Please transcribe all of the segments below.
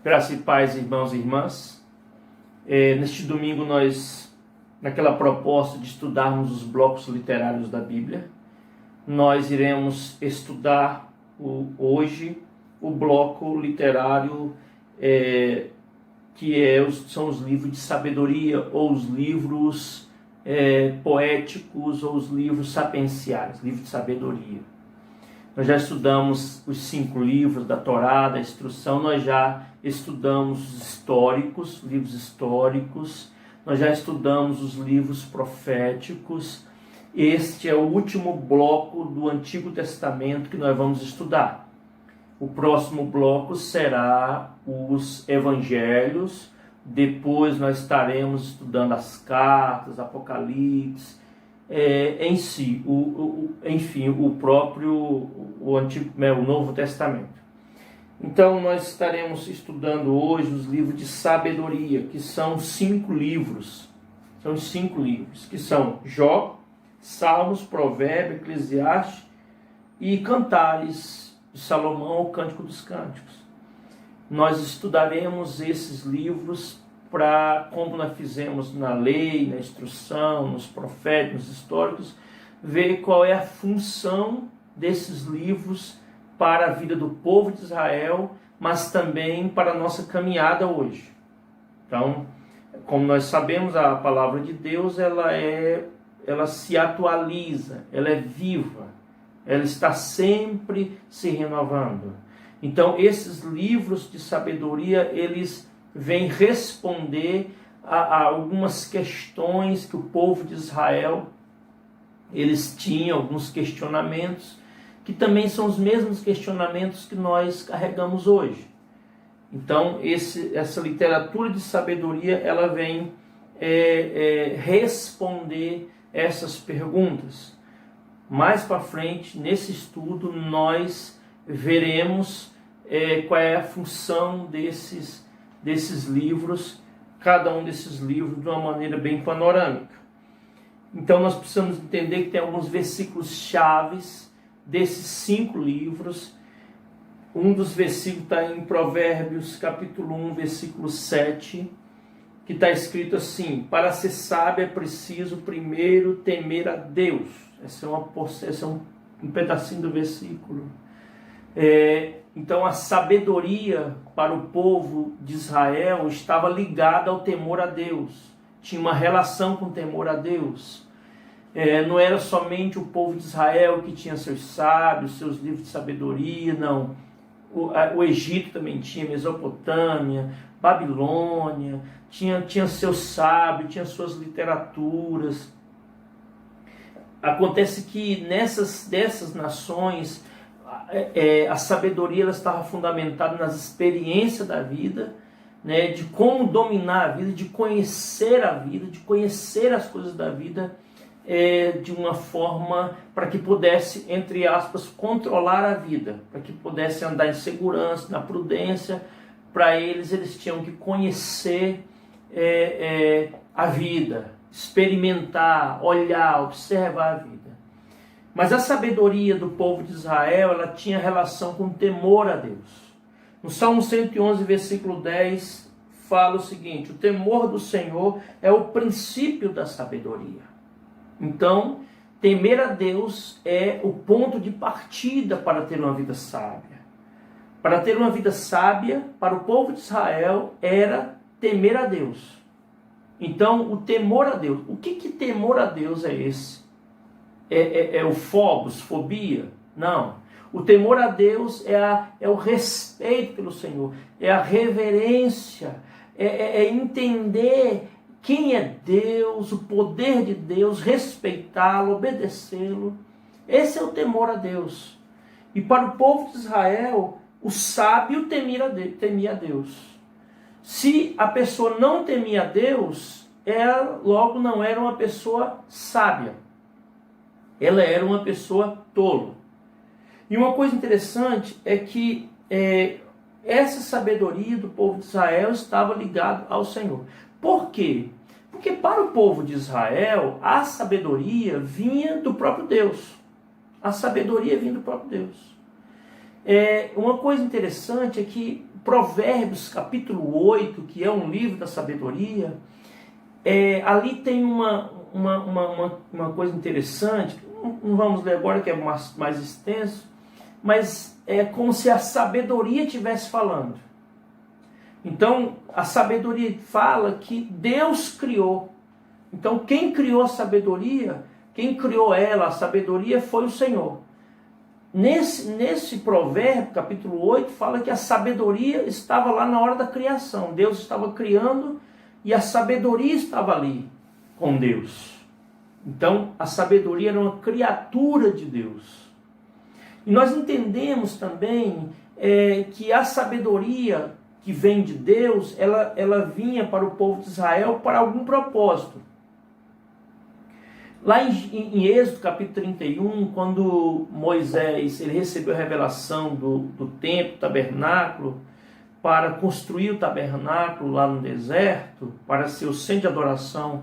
Graça e paz, irmãos e irmãs. Neste domingo naquela proposta de estudarmos os blocos literários da Bíblia, nós iremos estudar hoje o bloco literário são os livros de sabedoria, ou os livros poéticos, ou os livros sapienciais, livros de sabedoria. Nós já estudamos os 5 livros da Torá, da instrução, nós já estudamos os livros históricos, nós já estudamos os livros proféticos. Este é o último bloco do Antigo Testamento que nós vamos estudar. O próximo bloco será os Evangelhos, depois nós estaremos estudando as cartas, Apocalipse, em si, o Novo Testamento. Então nós estaremos estudando hoje os livros de sabedoria, que são 5 livros. São os 5 livros, que são Jó, Salmos, Provérbios, Eclesiastes e Cantares de Salomão, o Cântico dos Cânticos. Nós estudaremos esses livros como nós fizemos na lei, na instrução, nos proféticos, nos históricos, ver qual é a função desses livros para a vida do povo de Israel, mas também para a nossa caminhada hoje. Então, como nós sabemos, a palavra de Deus ela se atualiza, ela é viva, ela está sempre se renovando. Então, esses livros de sabedoria, eles vem responder a algumas questões que o povo de Israel, eles tinham, alguns questionamentos, que também são os mesmos questionamentos que nós carregamos hoje. Então, essa literatura de sabedoria, ela vem responder essas perguntas. Mais para frente, nesse estudo, nós veremos qual é a função desses livros, cada um desses livros de uma maneira bem panorâmica. Então nós precisamos entender que tem alguns versículos chaves desses 5 livros. Um dos versículos está em Provérbios capítulo 1, versículo 7, que está escrito assim: para ser sábio é preciso primeiro temer a Deus. Esse é um pedacinho do versículo. Então a sabedoria para o povo de Israel estava ligada ao temor a Deus, tinha uma relação com o temor a Deus. Não era somente o povo de Israel que tinha seus sábios, seus livros de sabedoria, não. O Egito também tinha, Mesopotâmia, Babilônia, tinha seus sábios, tinha suas literaturas. Acontece que dessas nações, a sabedoria ela estava fundamentada nas experiências da vida, né, de como dominar a vida, de conhecer a vida, de conhecer as coisas da vida de uma forma para que pudesse, entre aspas, controlar a vida, para que pudesse andar em segurança, na prudência. Para eles tinham que conhecer a vida, experimentar, olhar, observar a vida. Mas a sabedoria do povo de Israel, ela tinha relação com temor a Deus. No Salmo 111, versículo 10, fala o seguinte: o temor do Senhor é o princípio da sabedoria. Então, temer a Deus é o ponto de partida para ter uma vida sábia. Para ter uma vida sábia, para o povo de Israel, era temer a Deus. Então, o temor a Deus. O que temor a Deus é esse? É o fobia? Não. O temor a Deus é o respeito pelo Senhor, é a reverência, é entender quem é Deus, o poder de Deus, respeitá-lo, obedecê-lo. Esse é o temor a Deus. E para o povo de Israel, o sábio temia a Deus. Se a pessoa não temia a Deus, ela logo não era uma pessoa sábia. Ela era uma pessoa tola. E uma coisa interessante é que essa sabedoria do povo de Israel estava ligada ao Senhor. Por quê? Porque para o povo de Israel, a sabedoria vinha do próprio Deus. A sabedoria vinha do próprio Deus. Uma coisa interessante é que Provérbios capítulo 8, que é um livro da sabedoria, ali tem uma coisa interessante, não vamos ler agora que é mais extenso, mas é como se a sabedoria estivesse falando. Então, a sabedoria fala que Deus criou. Então, quem criou a sabedoria, quem criou ela, a sabedoria, foi o Senhor. Nesse provérbio, capítulo 8, fala que a sabedoria estava lá na hora da criação. Deus estava criando e a sabedoria estava ali com Deus. Então, a sabedoria era uma criatura de Deus. E nós entendemos também que a sabedoria que vem de Deus, ela vinha para o povo de Israel para algum propósito. Lá em Êxodo capítulo 31, quando Moisés ele recebeu a revelação do templo, tabernáculo, para construir o tabernáculo lá no deserto, para ser o centro de adoração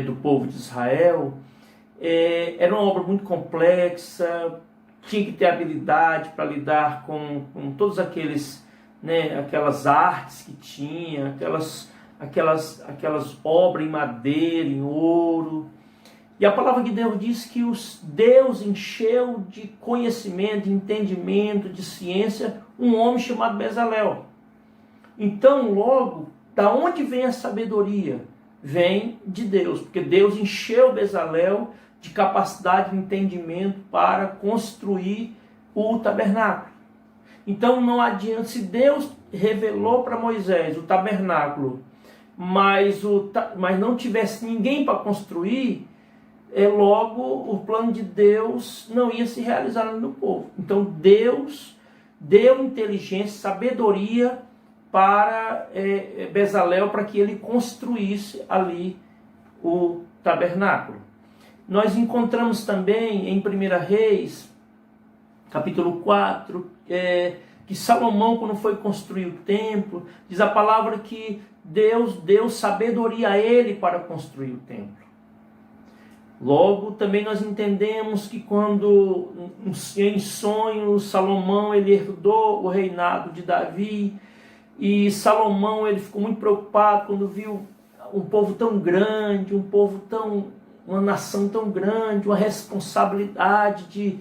do povo de Israel, era uma obra muito complexa, tinha que ter habilidade para lidar com todos aquelas artes que tinha, aquelas obras em madeira, em ouro. E a palavra de Deus diz que Deus encheu de conhecimento, de entendimento, de ciência, um homem chamado Bezalel. Então, logo, da onde vem a sabedoria? Vem de Deus, porque Deus encheu Bezalel de capacidade de entendimento para construir o tabernáculo. Então não adianta, se Deus revelou para Moisés o tabernáculo, mas não tivesse ninguém para construir, logo o plano de Deus não ia se realizar no povo. Então Deus deu inteligência, sabedoria para Bezalel, para que ele construísse ali o tabernáculo. Nós encontramos também em 1 Reis, capítulo 4, que Salomão, quando foi construir o templo, diz a palavra que Deus deu sabedoria a ele para construir o templo. Logo, também nós entendemos que quando em sonhos Salomão ele herdou o reinado de Davi, e Salomão ele ficou muito preocupado quando viu um povo tão grande, uma nação tão grande, uma responsabilidade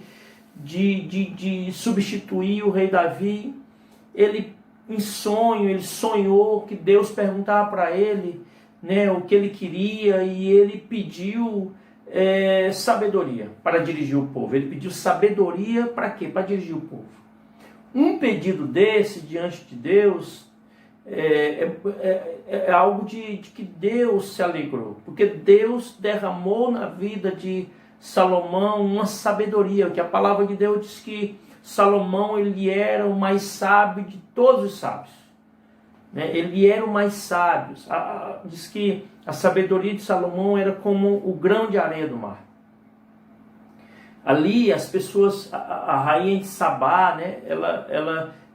de substituir o rei Davi. Ele, em sonho, ele sonhou que Deus perguntava para ele, o que ele queria, e ele pediu sabedoria para dirigir o povo. Ele pediu sabedoria para quê? Para dirigir o povo. Um pedido desse diante de Deus é algo de que Deus se alegrou, porque Deus derramou na vida de Salomão uma sabedoria, que a palavra de Deus diz que Salomão ele era o mais sábio de todos os sábios. Ele era o mais sábio. Diz que a sabedoria de Salomão era como o grão de areia do mar. Ali as pessoas, a rainha de Sabá,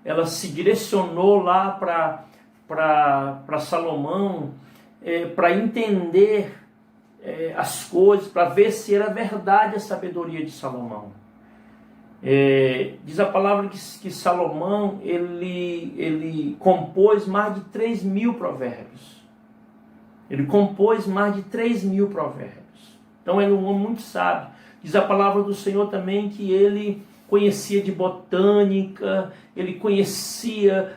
ela se direcionou lá para Salomão, para entender as coisas, para ver se era verdade a sabedoria de Salomão. Diz a palavra que Salomão ele compôs mais de 3.000 provérbios. Ele compôs mais de 3.000 provérbios. Então ele é um homem muito sábio. Diz a palavra do Senhor também que ele conhecia de botânica, ele conhecia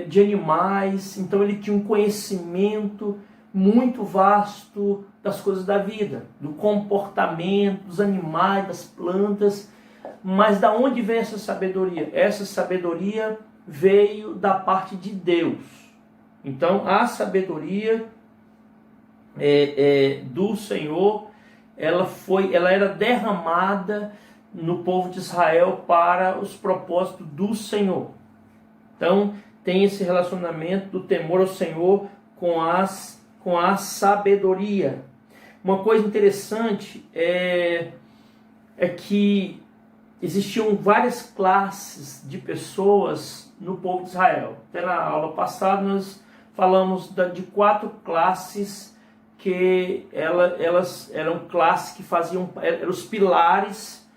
de animais, então ele tinha um conhecimento muito vasto das coisas da vida, do comportamento dos animais, das plantas. Mas da onde vem essa sabedoria? Essa sabedoria veio da parte de Deus. Então a sabedoria do Senhor, ela era derramada no povo de Israel para os propósitos do Senhor. Então tem esse relacionamento do temor ao Senhor com a sabedoria. Uma coisa interessante é que existiam várias classes de pessoas no povo de Israel. Até na aula passada nós falamos de 4 classes que elas eram classes que eram os pilares,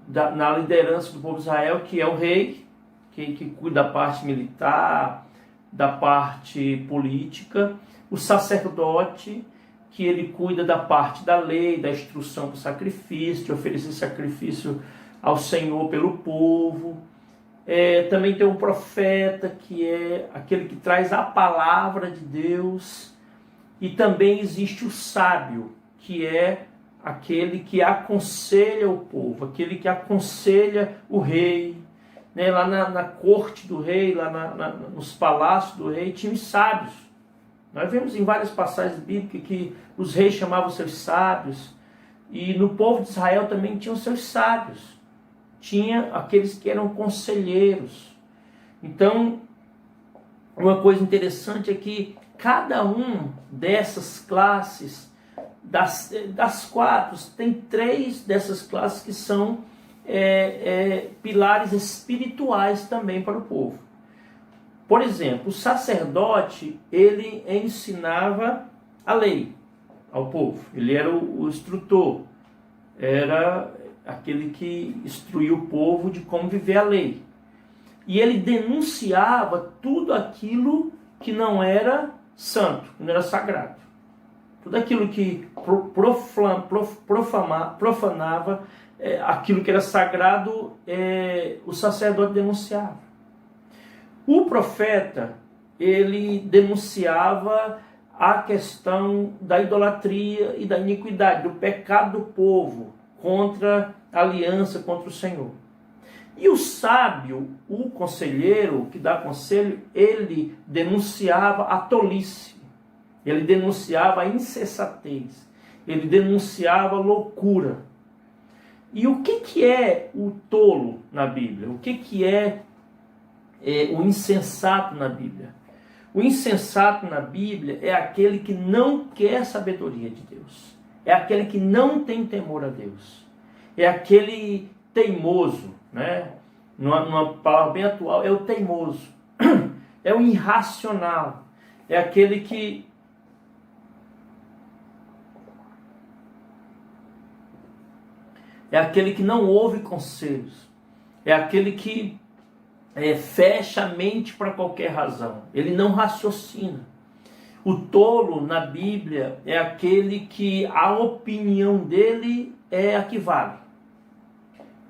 na liderança do povo de Israel, que é o rei, que cuida da parte militar, da parte política, o sacerdote, que ele cuida da parte da lei, da instrução para o sacrifício, de oferecer sacrifício ao Senhor pelo povo. Também tem o profeta, que é aquele que traz a palavra de Deus. E também existe o sábio, que é aquele que aconselha o povo, aquele que aconselha o rei. Lá na corte do rei, lá nos palácios do rei, tinha os sábios. Nós vemos em várias passagens bíblicas que os reis chamavam seus sábios, e no povo de Israel também tinham seus sábios. Tinha aqueles que eram conselheiros. Então, uma coisa interessante é que cada um dessas classes, das 4, tem 3 dessas classes que são pilares espirituais também para o povo. Por exemplo, o sacerdote, ele ensinava a lei ao povo. Ele era o instrutor, era aquele que instruía o povo de como viver a lei. E ele denunciava tudo aquilo que não era santo, que não era sagrado. Tudo aquilo que profanava aquilo que era sagrado, o sacerdote denunciava. O profeta, ele denunciava a questão da idolatria e da iniquidade, do pecado do povo contra a aliança, contra o Senhor. E o sábio, o conselheiro que dá conselho, ele denunciava a tolice, ele denunciava a insensatez, ele denunciava a loucura. E o que é o tolo na Bíblia? O que é o insensato na Bíblia? O insensato na Bíblia é aquele que não quer sabedoria de Deus. É aquele que não tem temor a Deus. É aquele teimoso, né? Numa palavra bem atual, é o teimoso. É o irracional. É aquele que não ouve conselhos. É aquele que fecha a mente para qualquer razão. Ele não raciocina. O tolo na Bíblia é aquele que a opinião dele é a que vale.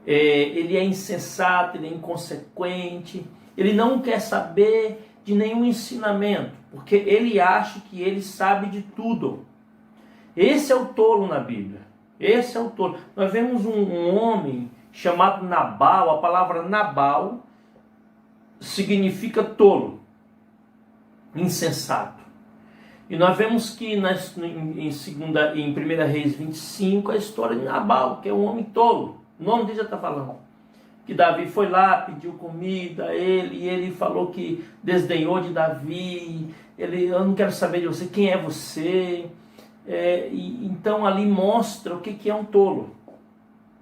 Ele é insensato, ele é inconsequente, ele não quer saber de nenhum ensinamento, porque ele acha que ele sabe de tudo. Esse é o tolo na Bíblia. Esse é o tolo. Nós vemos um homem chamado Nabal. A palavra Nabal significa tolo, insensato. E nós vemos que em 1 Reis 25, a história de Nabal, que é um homem tolo. O nome dele já está falando. Que Davi foi lá, pediu comida a ele, e ele falou que desdenhou de Davi. Eu não quero saber de você, quem é você? Então ali mostra o que é um tolo.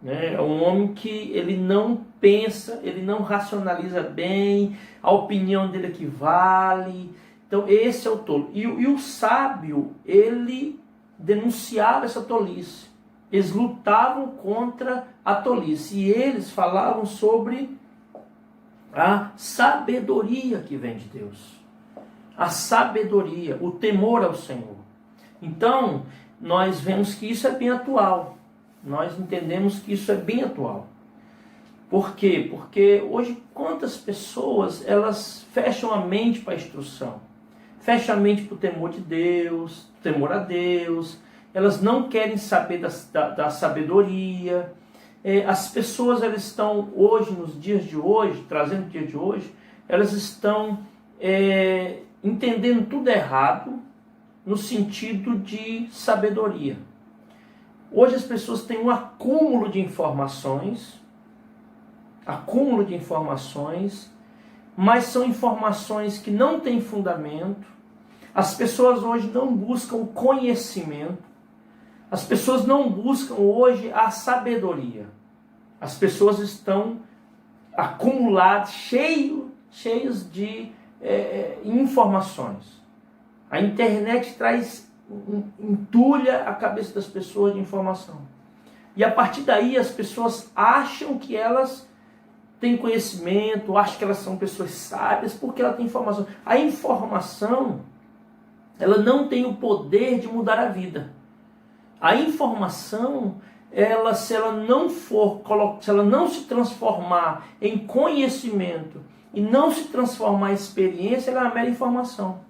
É um homem que ele não pensa, ele não racionaliza bem, a opinião dele é que vale. Então esse é o tolo. E o sábio, ele denunciava essa tolice. Eles lutavam contra a tolice. E eles falavam sobre a sabedoria que vem de Deus. A sabedoria, o temor ao Senhor. Então, nós vemos que isso é bem atual. Nós entendemos que isso é bem atual. Por quê? Porque hoje quantas pessoas elas fecham a mente para a instrução, fecham a mente para o temor de Deus, temor a Deus, elas não querem saber da sabedoria. As pessoas elas estão hoje, nos dias de hoje, trazendo o dia de hoje, elas estão entendendo tudo errado no sentido de sabedoria. Hoje as pessoas têm um acúmulo de informações, mas são informações que não têm fundamento. As pessoas hoje não buscam conhecimento, as pessoas não buscam hoje a sabedoria. As pessoas estão acumuladas, cheios de informações. A internet entulha a cabeça das pessoas de informação. E a partir daí as pessoas acham que elas tem conhecimento, acha que elas são pessoas sábias, porque ela tem informação. A informação, ela não tem o poder de mudar a vida. A informação, se ela não se transformar em conhecimento e não se transformar em experiência, ela é uma mera informação.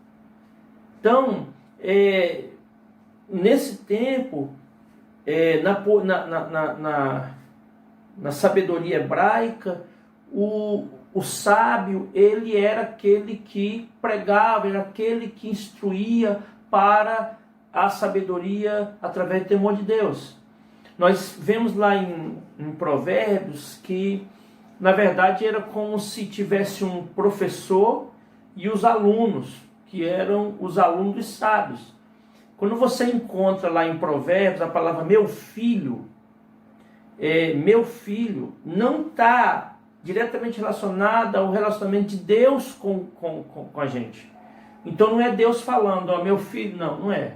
Então, nesse tempo, na sabedoria hebraica, o sábio, ele era aquele que pregava, era aquele que instruía para a sabedoria através do temor de Deus. Nós vemos lá em Provérbios que, na verdade, era como se tivesse um professor e os alunos, que eram os alunos dos sábios. Quando você encontra lá em Provérbios a palavra meu filho não está diretamente relacionada ao relacionamento de Deus com a gente. Então não é Deus falando, ó, meu filho, não é.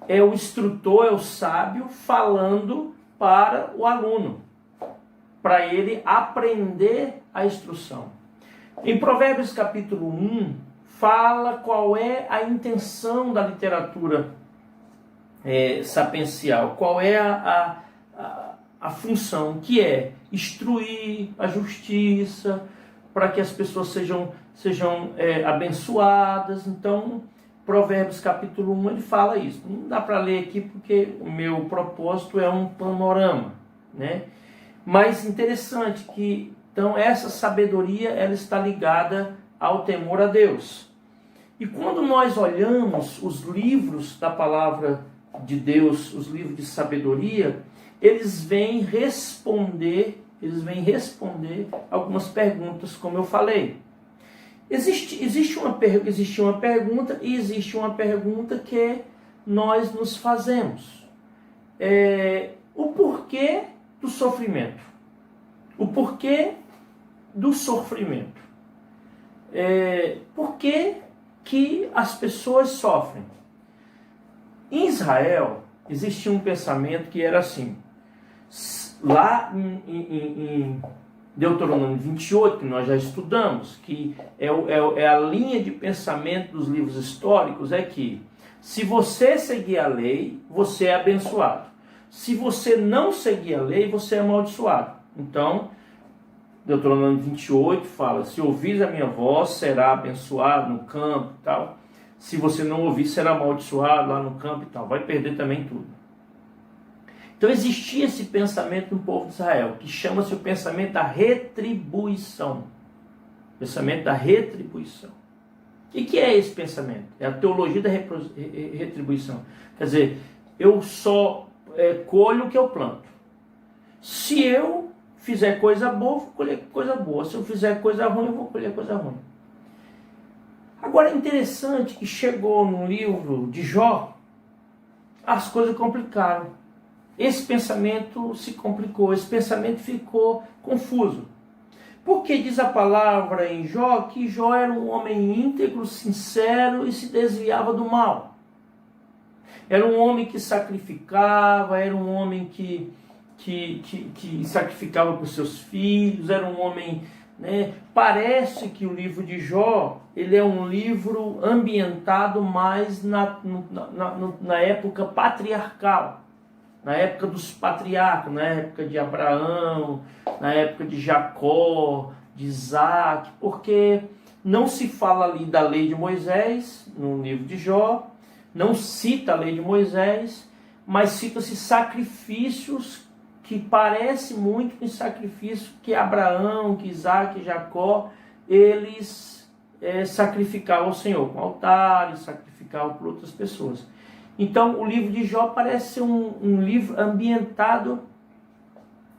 É o instrutor, é o sábio falando para o aluno, para ele aprender a instrução. Em Provérbios capítulo 1, fala qual é a intenção da literatura sapiencial, qual é a função, que é instruir a justiça, para que as pessoas sejam abençoadas. Então, Provérbios capítulo 1, ele fala isso. Não dá para ler aqui porque o meu propósito é um panorama, né? Mas interessante que, então, essa sabedoria, ela está ligada ao temor a Deus. E quando nós olhamos os livros da palavra de Deus, os livros de sabedoria, eles vêm responder algumas perguntas, como eu falei. Existe uma pergunta e existe uma pergunta que nós nos fazemos. O porquê do sofrimento. O porquê do sofrimento. Por que as pessoas sofrem? Em Israel, existia um pensamento que era assim. Lá em Deuteronômio 28, que nós já estudamos, que é a linha de pensamento dos livros históricos, é que se você seguir a lei, você é abençoado. Se você não seguir a lei, você é amaldiçoado. Então, Deuteronômio 28 fala, se ouvires a minha voz, será abençoado no campo e tal. Se você não ouvir, será amaldiçoado lá no campo e tal. Vai perder também tudo. Então existia esse pensamento no povo de Israel, que chama-se o pensamento da retribuição. Pensamento da retribuição. O que é esse pensamento? É a teologia da retribuição. Quer dizer, eu só colho o que eu planto. Se eu fizer coisa boa, vou colher coisa boa. Se eu fizer coisa ruim, eu vou colher coisa ruim. Agora é interessante que chegou no livro de Jó, as coisas complicaram. Esse pensamento se complicou, esse pensamento ficou confuso. Porque diz a palavra em Jó que Jó era um homem íntegro, sincero e se desviava do mal. Era um homem que sacrificava, era um homem que sacrificava por seus filhos, era um homem... né? Parece que o livro de Jó, ele é um livro ambientado mais na época patriarcal. Na época dos patriarcas, na época de Abraão, na época de Jacó, de Isaac, porque não se fala ali da lei de Moisés, no livro de Jó, não cita a lei de Moisés, mas cita-se sacrifícios que parece muito com o sacrifício que Abraão, que Isaac e Jacó, eles sacrificavam ao Senhor, com altares, sacrificavam por outras pessoas. Então, o livro de Jó parece ser um livro ambientado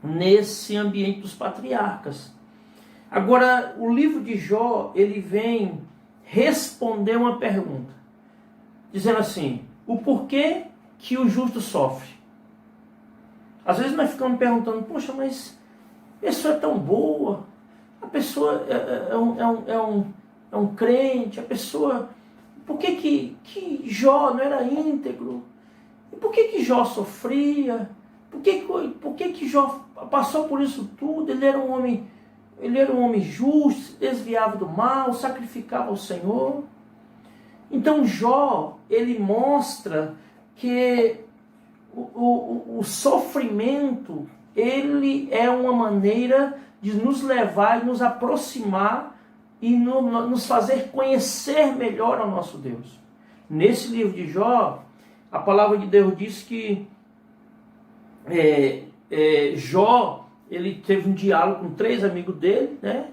nesse ambiente dos patriarcas. Agora, o livro de Jó, ele vem responder uma pergunta, dizendo assim, o porquê que o justo sofre? Às vezes nós ficamos perguntando, poxa, mas a pessoa é tão boa, a pessoa é um crente, a pessoa... Por que Jó não era íntegro? Por que Jó sofria? Por que Jó passou por isso tudo? Ele era um homem ele era um homem justo, desviava do mal, sacrificava ao Senhor. Então Jó, ele mostra que o sofrimento, ele é uma maneira de nos levar e nos aproximar e nos fazer conhecer melhor ao nosso Deus. Nesse livro de Jó, a palavra de Deus diz que Jó, ele teve um diálogo com 3 amigos dele, né?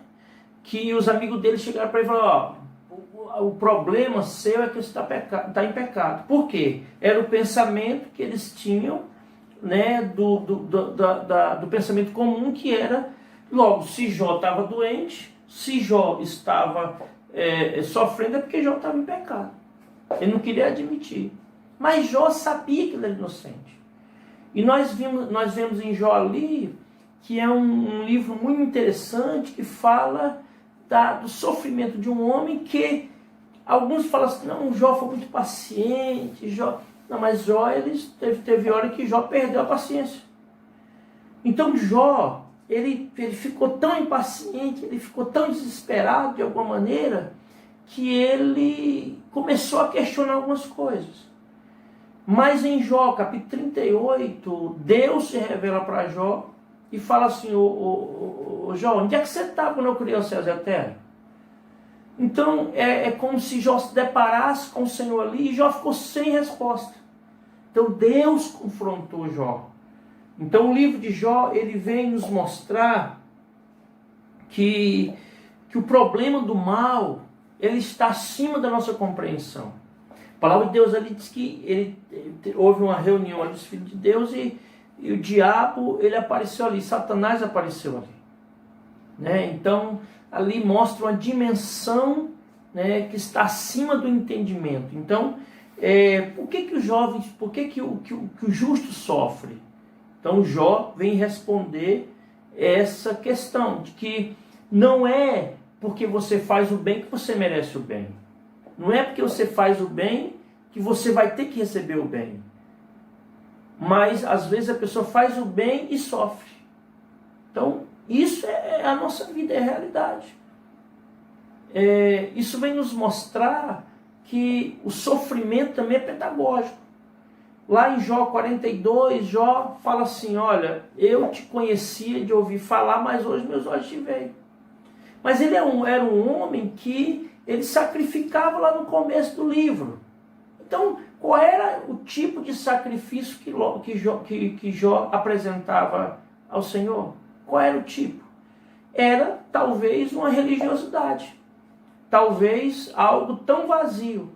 Que os amigos dele chegaram para ele e falaram: o problema seu é que você está em pecado. Por quê? Era o pensamento que eles tinham, né, do pensamento comum, que era, logo, se Jó estava doente, se Jó estava sofrendo, é porque Jó estava em pecado. Ele não queria admitir. Mas Jó sabia que ele era inocente. E nós vemos em Jó ali, que é um livro muito interessante, que fala do sofrimento de um homem que alguns falam assim: não, Jó foi muito paciente, Jó... Não, mas Jó, teve hora que Jó perdeu a paciência. Então Jó, ele ficou tão impaciente, ele ficou tão desesperado de alguma maneira, que ele começou a questionar algumas coisas. Mas em Jó, capítulo 38, Deus se revela para Jó e fala assim: ô Jó, onde é que você estava quando eu criei os céus e a terra? Então é como se Jó se deparasse com o Senhor ali, e Jó ficou sem resposta. Então Deus confrontou Jó. Então o livro de Jó, ele vem nos mostrar que o problema do mal, ele está acima da nossa compreensão. A palavra de Deus ali diz que houve uma reunião ali dos filhos de Deus e o diabo, ele apareceu ali, Satanás apareceu ali, né? Então ali mostra uma dimensão, né, que está acima do entendimento. Então por que os jovens, por que o justo sofre? Então Jó vem responder essa questão de que não é porque você faz o bem que você merece o bem. Não é porque você faz o bem que você vai ter que receber o bem. Mas às vezes a pessoa faz o bem e sofre. Então isso é a nossa vida, é a realidade. Isso vem nos mostrar que o sofrimento também é pedagógico. Lá em Jó 42, Jó fala assim: olha, eu te conhecia de ouvir falar, mas hoje meus olhos te veem. Mas ele era um homem que ele sacrificava lá no começo do livro. Então, qual era o tipo de sacrifício que Jó apresentava ao Senhor? Qual era o tipo? Era talvez uma religiosidade. Talvez algo tão vazio.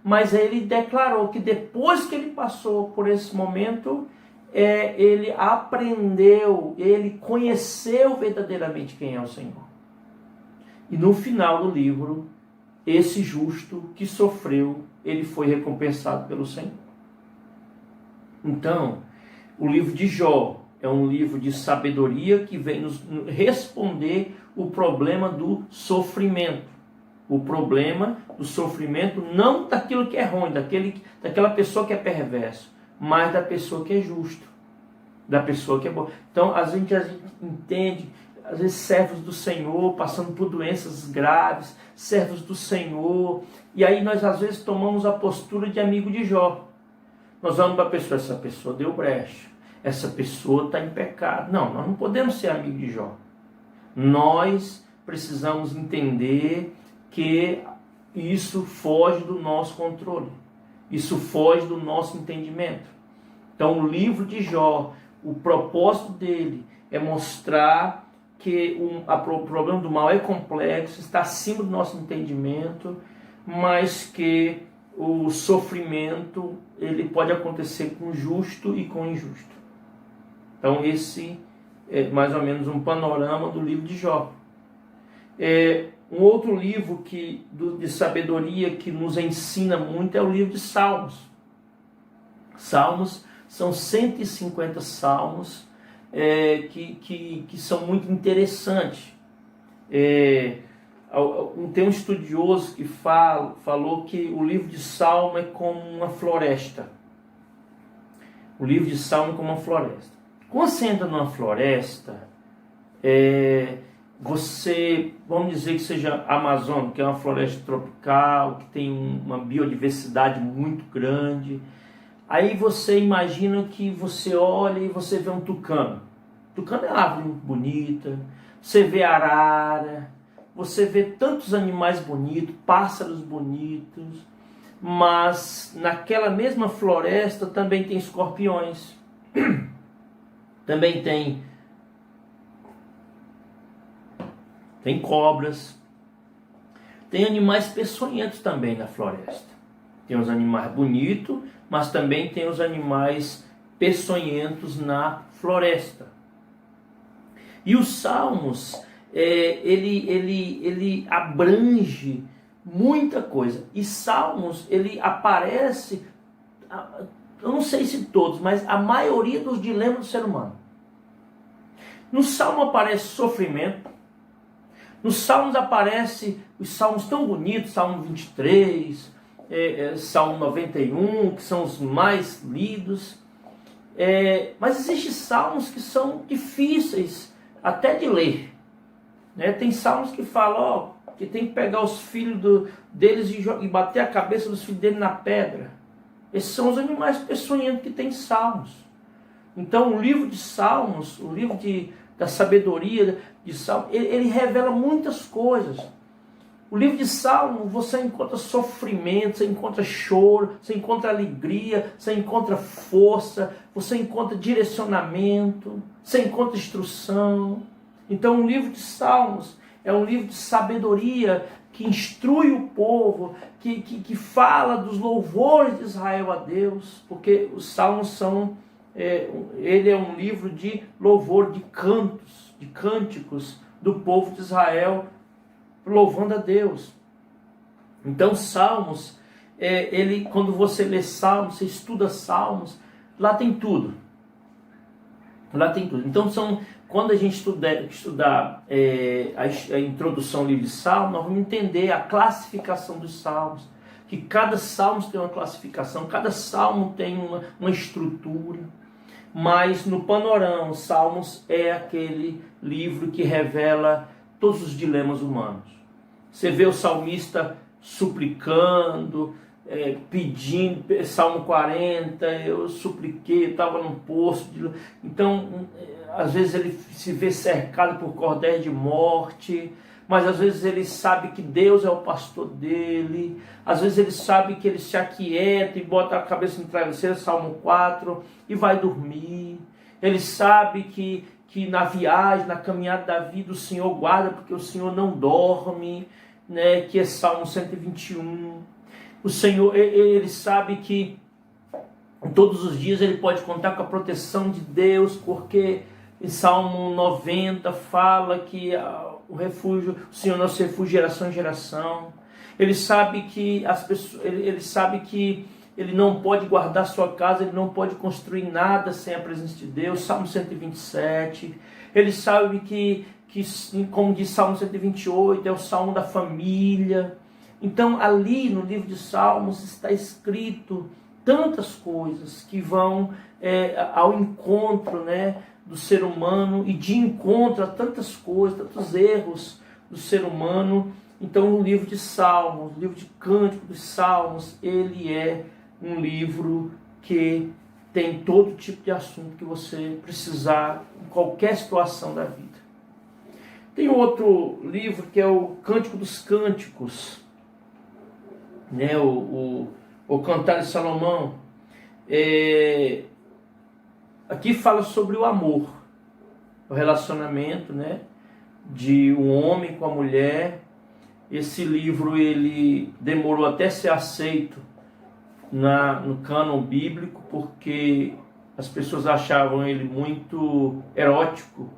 Mas ele declarou que depois que ele passou por esse momento, ele aprendeu, ele conheceu verdadeiramente quem é o Senhor. E no final do livro, esse justo que sofreu, ele foi recompensado pelo Senhor. Então, o livro de Jó é um livro de sabedoria que vem nos responder o problema do sofrimento. O problema do sofrimento não daquilo que é ruim, daquela pessoa que é perverso, mas da pessoa que é justa, da pessoa que é boa. Então, a gente entende, às vezes, servos do Senhor passando por doenças graves, servos do Senhor, e aí nós às vezes tomamos a postura de amigo de Jó. Nós vamos para a pessoa: essa pessoa deu brecha, essa pessoa está em pecado. Não, nós não podemos ser amigo de Jó. Nós precisamos entender que isso foge do nosso controle, isso foge do nosso entendimento. Então o livro de Jó, o propósito dele é mostrar que o problema do mal é complexo, está acima do nosso entendimento, mas que o sofrimento ele pode acontecer com o justo e com o injusto. Então esse é mais ou menos um panorama do livro de Jó. Um outro livro de sabedoria que nos ensina muito é o livro de Salmos. Salmos são 150 salmos que são muito interessantes. Tem um estudioso que falou que o livro de Salmo é como uma floresta. O livro de Salmo é como uma floresta. Quando você entra numa floresta, vamos dizer que seja a Amazônia, que é uma floresta tropical, que tem uma biodiversidade muito grande. Aí você imagina que você olha e você vê um tucano. Tucano é uma árvore bonita, você vê arara, você vê tantos animais bonitos, pássaros bonitos, mas naquela mesma floresta também tem escorpiões, também tem cobras, tem animais peçonhentos também na floresta. Tem os animais bonitos, mas também tem os animais peçonhentos na floresta. E os Salmos, ele abrange muita coisa. E Salmos, ele aparece, eu não sei se todos, mas a maioria dos dilemas do ser humano. No Salmo aparece sofrimento. Nos Salmos aparece os Salmos tão bonitos, Salmo 23, Salmo 91, que são os mais lidos. Mas existem salmos que são difíceis até de ler. Tem salmos que falam que tem que pegar os filhos deles e bater a cabeça dos filhos dele na pedra. Esses são os animais peçonhentos que tem salmos. Então o livro de Salmos, o livro da sabedoria de Salmos, ele revela muitas coisas. O livro de Salmos, você encontra sofrimento, você encontra choro, você encontra alegria, você encontra força, você encontra direcionamento, você encontra instrução. Então o livro de Salmos é um livro de sabedoria que instrui o povo, que fala dos louvores de Israel a Deus, porque os Salmos ele é um livro de louvor, de cantos, de cânticos do povo de Israel, louvando a Deus. Então Salmos, quando você lê Salmos, você estuda Salmos, lá tem tudo. Lá tem tudo. Então quando a gente estudar a introdução ao livro de Salmos, nós vamos entender a classificação dos Salmos, que cada Salmo tem uma classificação, cada Salmo tem uma estrutura. Mas no panorama, Salmos é aquele livro que revela todos os dilemas humanos. Você vê o salmista suplicando, pedindo, Salmo 40, eu supliquei, eu estava num poço. Então, às vezes ele se vê cercado por cordéis de morte, mas às vezes ele sabe que Deus é o pastor dele, às vezes ele sabe que ele se aquieta e bota a cabeça no travesseiro, Salmo 4, e vai dormir. Ele sabe que na viagem, na caminhada da vida, o Senhor guarda, porque o Senhor não dorme, que é Salmo 121. O Senhor, ele sabe que todos os dias ele pode contar com a proteção de Deus, porque em Salmo 90 fala que o Senhor é nosso refúgio de geração em geração. Ele sabe que ele sabe que ele não pode guardar sua casa, ele não pode construir nada sem a presença de Deus. Salmo 127. Ele sabe que como diz Salmo 128, é o Salmo da família. Então ali no livro de Salmos está escrito tantas coisas que vão ao encontro, do ser humano, e de encontro a tantas coisas, tantos erros do ser humano. Então o livro de Salmos, o livro de Cântico dos Salmos, ele é um livro que tem todo tipo de assunto que você precisar em qualquer situação da vida. Tem outro livro que é o Cântico dos Cânticos, o Cantar de Salomão. Aqui fala sobre o amor, o relacionamento, de um homem com a mulher. Esse livro ele demorou até ser aceito no cânon bíblico, porque as pessoas achavam ele muito erótico,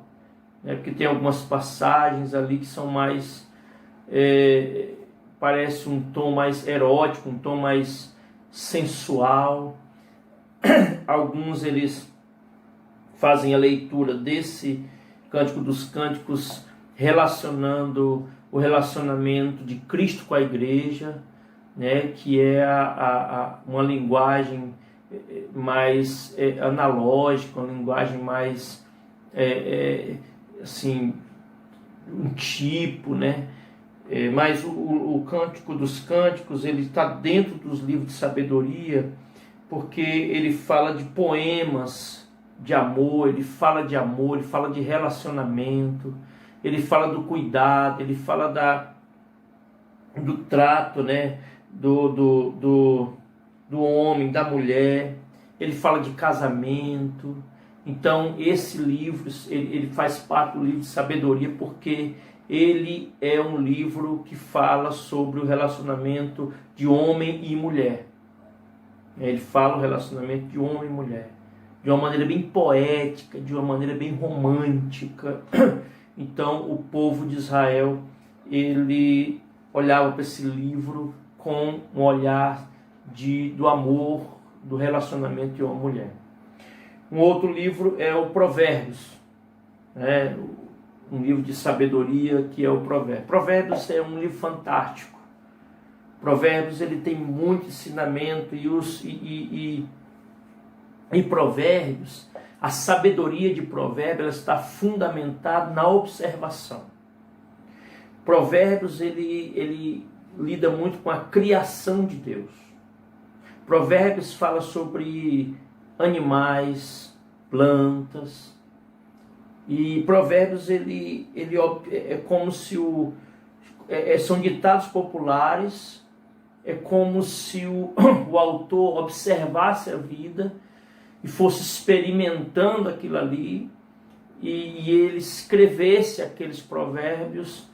porque tem algumas passagens ali que são mais, parece um tom mais erótico, um tom mais sensual. Alguns eles fazem a leitura desse Cântico dos Cânticos relacionando o relacionamento de Cristo com a igreja, que é uma linguagem mais analógica, uma linguagem mais assim, um tipo, né? Mas o Cântico dos Cânticos, ele está dentro dos livros de sabedoria, porque ele fala de poemas de amor, ele fala de relacionamento, ele fala do cuidado, ele fala do trato, né? Do homem, da mulher, ele fala de casamento. Então esse livro, ele faz parte do livro de sabedoria, porque ele é um livro que fala sobre o relacionamento de homem e mulher. Ele fala o relacionamento de homem e mulher de uma maneira bem poética, de uma maneira bem romântica. Então o povo de Israel, ele olhava para esse livro com um olhar do amor, do relacionamento de homem e mulher. Um outro livro é o Provérbios, né? Um livro de sabedoria que é o Provérbios. Provérbios é um livro fantástico. Provérbios, ele tem muito ensinamento e Provérbios, a sabedoria de Provérbios, ela está fundamentada na observação. Provérbios, ele lida muito com a criação de Deus. Provérbios fala sobre animais, plantas. E Provérbios, ele é como se são ditados populares, é como se o autor observasse a vida e fosse experimentando aquilo ali, e ele escrevesse aqueles provérbios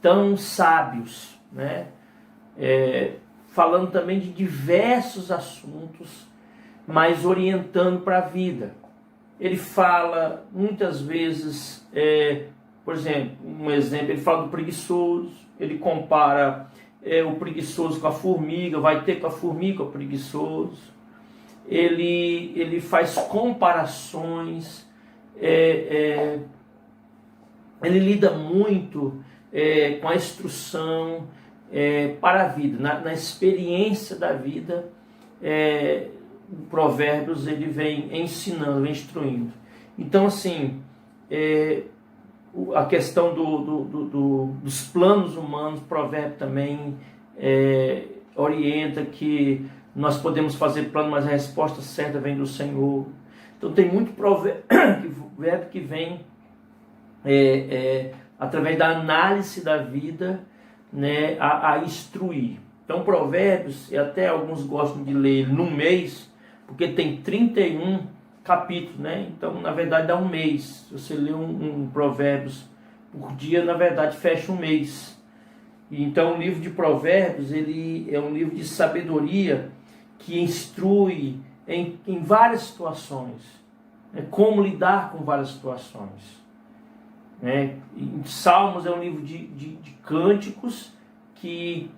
tão sábios, né? Falando também de diversos assuntos, mas orientando para a vida. Ele fala muitas vezes, por exemplo, ele fala do preguiçoso, ele compara o preguiçoso com a formiga, vai ter com a formiga o preguiçoso. Ele faz comparações, ele lida muito com a instrução para a vida, na experiência da vida. Provérbios, ele vem ensinando, vem instruindo. Então, assim, a questão dos planos humanos, Provérbio também orienta que nós podemos fazer plano, mas a resposta certa vem do Senhor. Então tem muito provérbio que vem através da análise da vida, né, a instruir. Então Provérbios, e até alguns gostam de ler no mês, porque tem 31 capítulos, né? Então na verdade dá um mês. Se você lê um Provérbios por dia, na verdade fecha um mês. E então o livro de Provérbios, ele é um livro de sabedoria que instrui em várias situações, né? Como lidar com várias situações, né? Em Salmos é um livro de cânticos que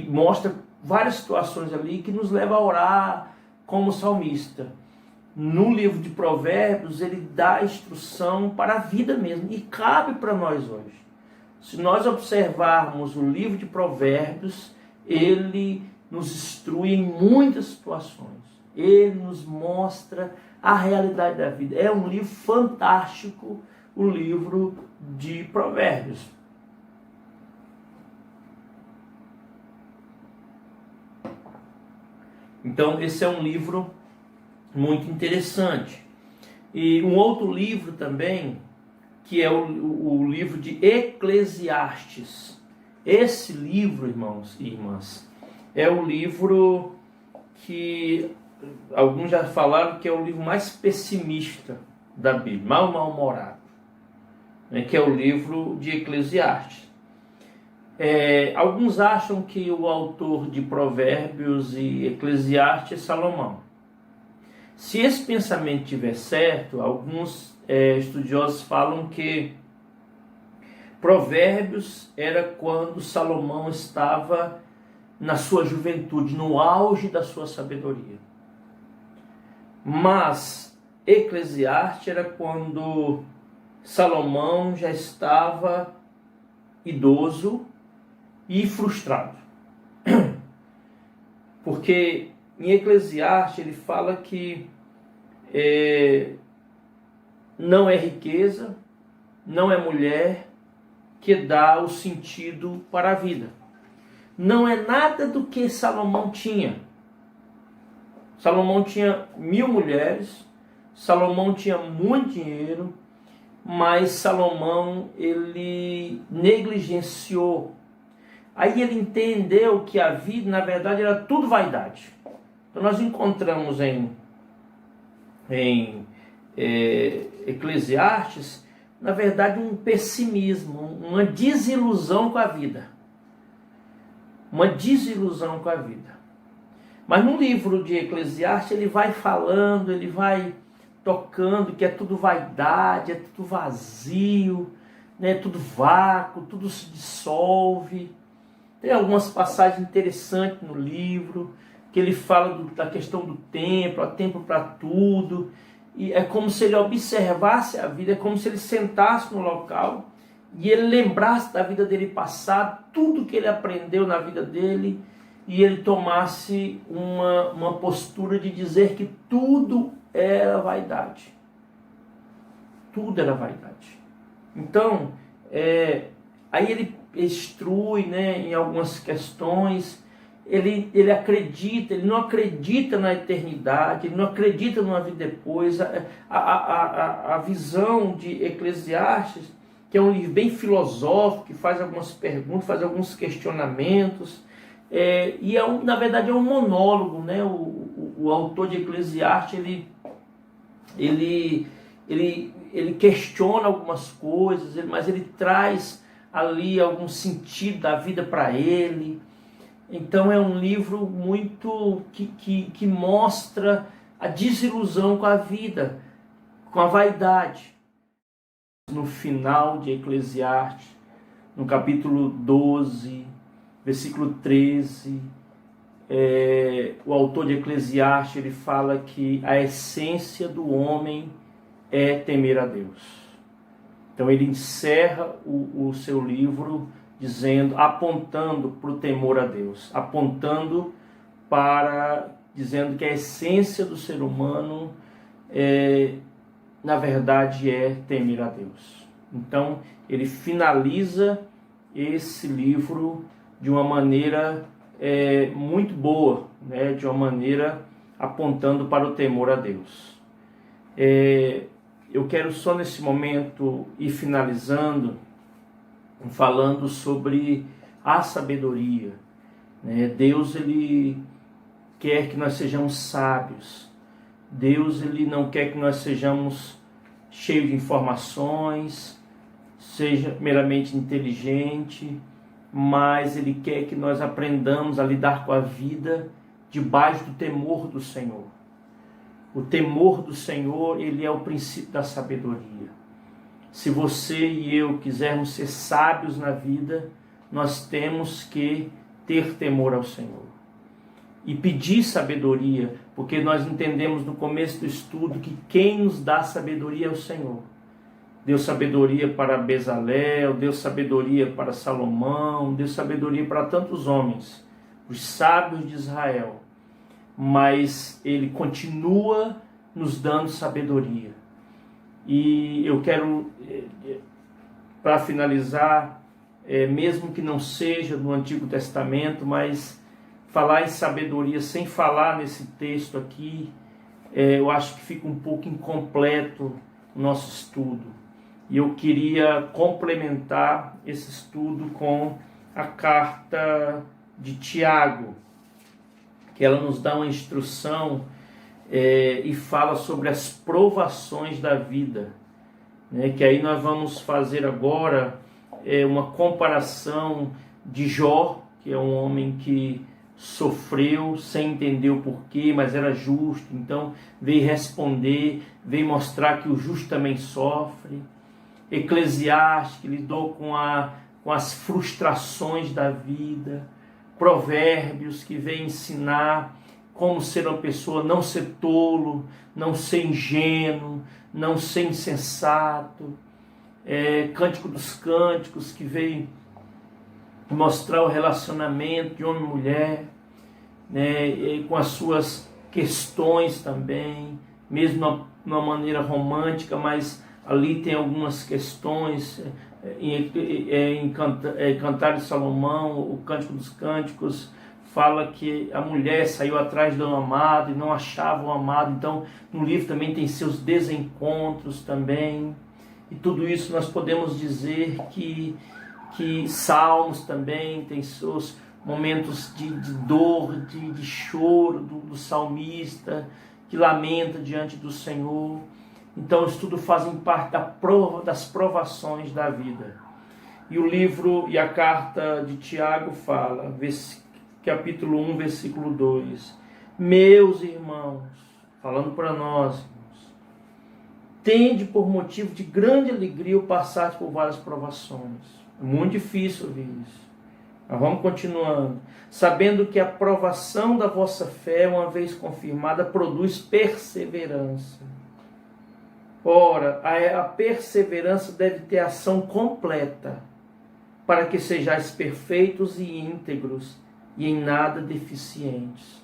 mostra várias situações ali que nos leva a orar como salmista. No livro de Provérbios, ele dá instrução para a vida mesmo, e cabe para nós hoje. Se nós observarmos o livro de Provérbios, ele nos instrui em muitas situações. Ele nos mostra a realidade da vida. É um livro fantástico, o livro de Provérbios. Então, esse é um livro muito interessante. E um outro livro também, que é o livro de Eclesiastes. Esse livro, irmãos e irmãs, é o livro que alguns já falaram que é o livro mais pessimista da Bíblia, mal-humorado, né, que é o livro de Eclesiastes. Alguns acham que o autor de Provérbios e Eclesiastes é Salomão. Se esse pensamento estiver certo, alguns estudiosos falam que Provérbios era quando Salomão estava na sua juventude, no auge da sua sabedoria. Mas Eclesiastes era quando Salomão já estava idoso e frustrado. Porque em Eclesiastes ele fala que não é riqueza, não é mulher, que dá o sentido para a vida. Não é nada do que Salomão tinha. Salomão tinha 1000 mulheres, Salomão tinha muito dinheiro, mas Salomão, ele negligenciou. Aí ele entendeu que a vida, na verdade, era tudo vaidade. Então nós encontramos em Eclesiastes, na verdade, um pessimismo, uma desilusão com a vida. Uma desilusão com a vida. Mas no livro de Eclesiastes ele vai falando, ele vai tocando que é tudo vaidade, é tudo vazio, né? É tudo vácuo, tudo se dissolve. Tem algumas passagens interessantes no livro, que ele fala da questão do tempo, há tempo para tudo. E é como se ele observasse a vida, é como se ele sentasse no local e ele lembrasse da vida dele passada, tudo que ele aprendeu na vida dele, e ele tomasse uma postura de dizer que tudo era vaidade. Tudo era vaidade. Então, aí ele instrui, né, em algumas questões. Ele acredita, ele não acredita na eternidade, ele não acredita numa vida depois. A visão de Eclesiastes, que é um livro bem filosófico, que faz algumas perguntas, faz alguns questionamentos, na verdade é um monólogo, né? O autor de Eclesiastes, ele questiona algumas coisas, mas ele traz ali algum sentido da vida para ele. Então é um livro muito que mostra a desilusão com a vida, com a vaidade. No final de Eclesiastes, no capítulo 12, versículo 13, o autor de Eclesiastes ele fala que a essência do homem é temer a Deus. Então ele encerra o seu livro apontando para o temor a Deus, dizendo que a essência do ser humano na verdade é temer a Deus. Então ele finaliza esse livro de uma maneira muito boa, né? De uma maneira apontando para o temor a Deus. Eu quero só nesse momento ir finalizando, falando sobre a sabedoria, né? Deus ele quer que nós sejamos sábios. Deus ele não quer que nós sejamos cheios de informações, seja meramente inteligente, mas ele quer que nós aprendamos a lidar com a vida debaixo do temor do Senhor. O temor do Senhor, ele é o princípio da sabedoria. Se você e eu quisermos ser sábios na vida, nós temos que ter temor ao Senhor. E pedir sabedoria, porque nós entendemos no começo do estudo que quem nos dá sabedoria é o Senhor. Deu sabedoria para Bezalel, deu sabedoria para Salomão, deu sabedoria para tantos homens, os sábios de Israel. Mas ele continua nos dando sabedoria. E eu quero, para finalizar, mesmo que não seja no Antigo Testamento, mas falar em sabedoria sem falar nesse texto aqui, eu acho que fica um pouco incompleto o nosso estudo. E eu queria complementar esse estudo com a carta de Tiago, que ela nos dá uma instrução e fala sobre as provações da vida, né? Que aí nós vamos fazer agora uma comparação de Jó, que é um homem que sofreu sem entender o porquê, mas era justo, então veio responder, veio mostrar que o justo também sofre. Eclesiastes, que lidou com as frustrações da vida. Provérbios, que veio ensinar como ser uma pessoa, não ser tolo, não ser ingênuo, não ser insensato. Cântico dos Cânticos, que veio mostrar o relacionamento de homem e mulher, né, com as suas questões também, mesmo de uma maneira romântica, mas ali tem algumas questões Cantar de Salomão, o Cântico dos Cânticos, fala que a mulher saiu atrás do amado e não achava o amado. Então, no livro também tem seus desencontros também. E tudo isso nós podemos dizer que Salmos também tem seus momentos de dor, de choro do salmista, que lamenta diante do Senhor. Então, isso tudo fazem parte das provações da vida. E o livro e a carta de Tiago fala, capítulo 1, versículo 2. Meus irmãos, falando para nós, irmãos, tende por motivo de grande alegria o passar por várias provações. É muito difícil ouvir isso. Mas vamos continuando. Sabendo que a provação da vossa fé, uma vez confirmada, produz perseverança. Ora, a perseverança deve ter ação completa, para que sejais perfeitos e íntegros, e em nada deficientes.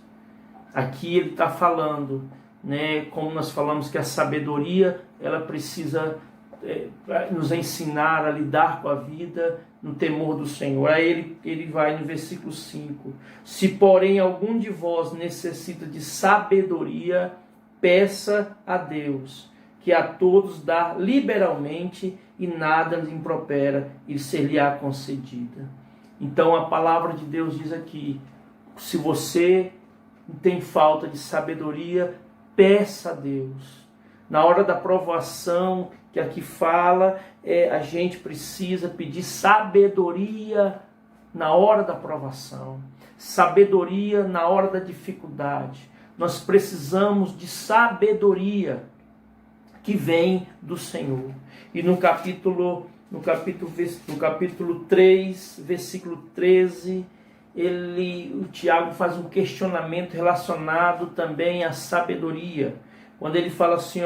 Aqui ele está falando, né, como nós falamos que a sabedoria, ela precisa nos ensinar a lidar com a vida no temor do Senhor. Aí ele vai no versículo 5. Se porém algum de vós necessita de sabedoria, peça a Deus, que a todos dá liberalmente e nada lhes impropera, e ser-lhe-á concedida. Então a palavra de Deus diz aqui, se você tem falta de sabedoria, peça a Deus. Na hora da provação, que aqui fala, a gente precisa pedir sabedoria na hora da provação, sabedoria na hora da dificuldade. Nós precisamos de sabedoria que vem do Senhor. E no capítulo 3, versículo 13, o Tiago faz um questionamento relacionado também à sabedoria. Quando ele fala assim,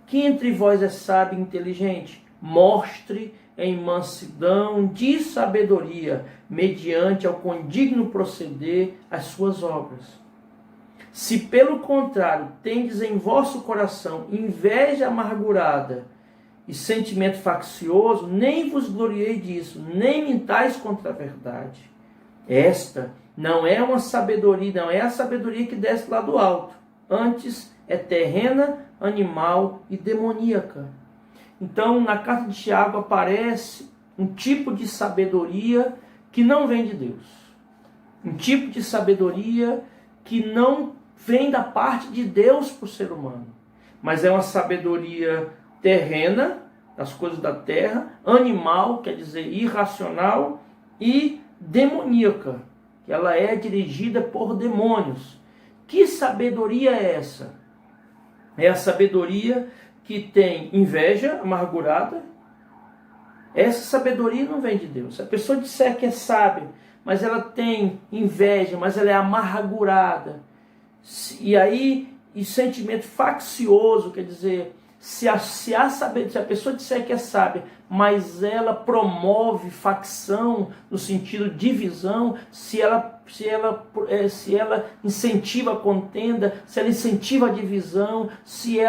quem entre vós é sábio e inteligente? Mostre em mansidão de sabedoria, mediante ao condigno proceder as suas obras. Se pelo contrário tendes em vosso coração inveja amargurada e sentimento faccioso, nem vos gloriei disso, nem mintais contra a verdade. Esta não é uma sabedoria, não é a sabedoria que desce lá do alto. Antes é terrena, animal e demoníaca. Então, na carta de Tiago aparece um tipo de sabedoria que não vem de Deus. Um tipo de sabedoria que não vem da parte de Deus para o ser humano. Mas é uma sabedoria terrena, das coisas da terra, animal, quer dizer irracional, e demoníaca, que ela é dirigida por demônios. Que sabedoria é essa? É a sabedoria que tem inveja amargurada. Essa sabedoria não vem de Deus. Se a pessoa disser que é sábia, mas ela tem inveja, mas ela é amargurada, e sentimento faccioso, quer dizer, se a pessoa disser que é sábia, mas ela promove facção no sentido de divisão, se ela incentiva a contenda, se ela incentiva a divisão, se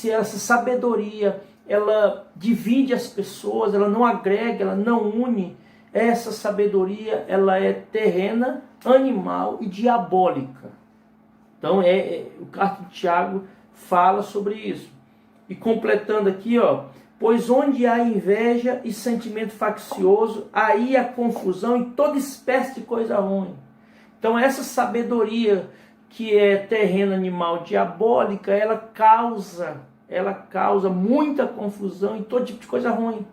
essa sabedoria ela divide as pessoas, ela não agrega, ela não une, essa sabedoria ela é terrena, animal e diabólica. Então o carta de Tiago fala sobre isso. E completando aqui, pois onde há inveja e sentimento faccioso, aí há confusão e toda espécie de coisa ruim. Então essa sabedoria que é terrena, animal, diabólica, ela causa muita confusão e todo tipo de coisa ruim.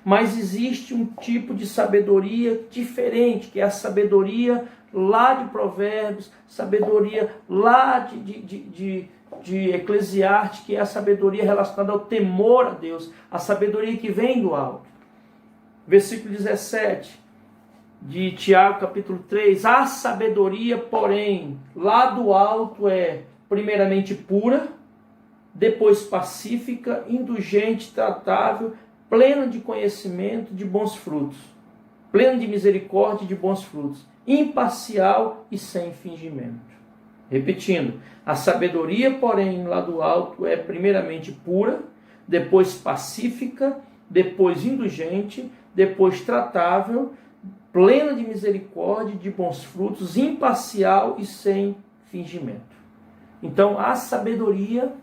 Mas existe um tipo de sabedoria diferente, que é a sabedoria lá de Provérbios, sabedoria lá de Eclesiastes, que é a sabedoria relacionada ao temor a Deus, a sabedoria que vem do alto. Versículo 17 de Tiago, capítulo 3, a sabedoria, porém, lá do alto é primeiramente pura, depois pacífica, indulgente, tratável, plena de conhecimento, de bons frutos, plena de misericórdia e de bons frutos, imparcial e sem fingimento. Repetindo, a sabedoria, porém, lá do alto é primeiramente pura, depois pacífica, depois indulgente, depois tratável, plena de misericórdia, de bons frutos, imparcial e sem fingimento. Então, a sabedoria,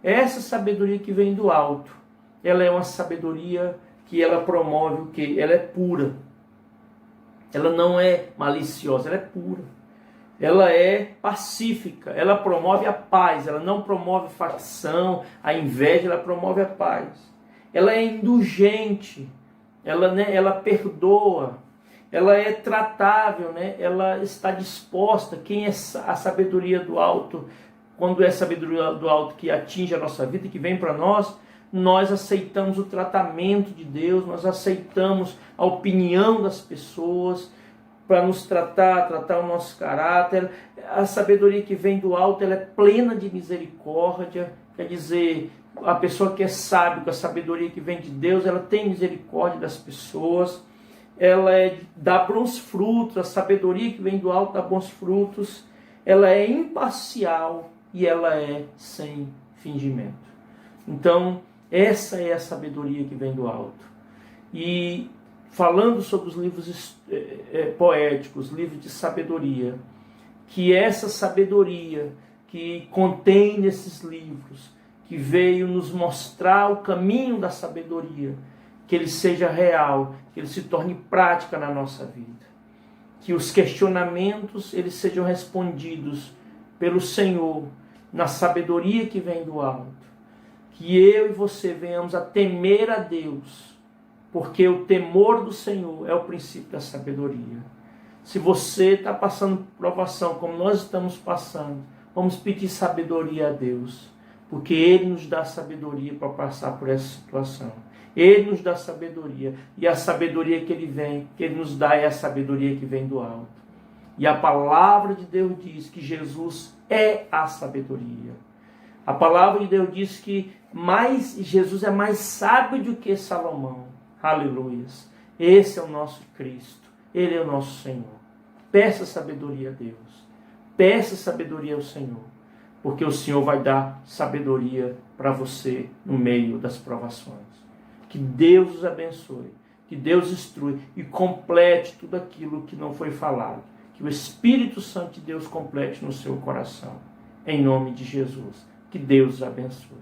essa sabedoria que vem do alto, ela é uma sabedoria que ela promove o quê? Ela é pura. Ela não é maliciosa, ela é pura. Ela é pacífica, ela promove a paz, ela não promove facção, a inveja, ela promove a paz. Ela é indulgente, ela perdoa, ela é tratável, ela está disposta. Quem é a sabedoria do alto? Quando é a sabedoria do alto que atinge a nossa vida, que vem para nós, nós aceitamos o tratamento de Deus, nós aceitamos a opinião das pessoas para nos tratar o nosso caráter. A sabedoria que vem do alto, ela é plena de misericórdia, quer dizer, a pessoa que é sábia, com a sabedoria que vem de Deus, ela tem misericórdia das pessoas, ela dá bons frutos, a sabedoria que vem do alto dá bons frutos, ela é imparcial e ela é sem fingimento. Então, essa é a sabedoria que vem do alto. E falando sobre os livros poéticos, livros de sabedoria, que essa sabedoria que contém nesses livros, que veio nos mostrar o caminho da sabedoria, que ele seja real, que ele se torne prática na nossa vida. Que os questionamentos eles sejam respondidos pelo Senhor, na sabedoria que vem do alto. Que eu e você venhamos a temer a Deus, porque o temor do Senhor é o princípio da sabedoria. Se você está passando por provação, como nós estamos passando, vamos pedir sabedoria a Deus, porque Ele nos dá sabedoria para passar por essa situação. Ele nos dá sabedoria, e a sabedoria que Ele nos dá é a sabedoria que vem do alto. E a palavra de Deus diz que Jesus é a sabedoria. A palavra de Deus diz que Jesus é mais sábio do que Salomão. Aleluias. Esse é o nosso Cristo. Ele é o nosso Senhor. Peça sabedoria a Deus. Peça sabedoria ao Senhor. Porque o Senhor vai dar sabedoria para você no meio das provações. Que Deus os abençoe. Que Deus instrui e complete tudo aquilo que não foi falado. Que o Espírito Santo de Deus complete no seu coração. Em nome de Jesus. Que Deus os abençoe.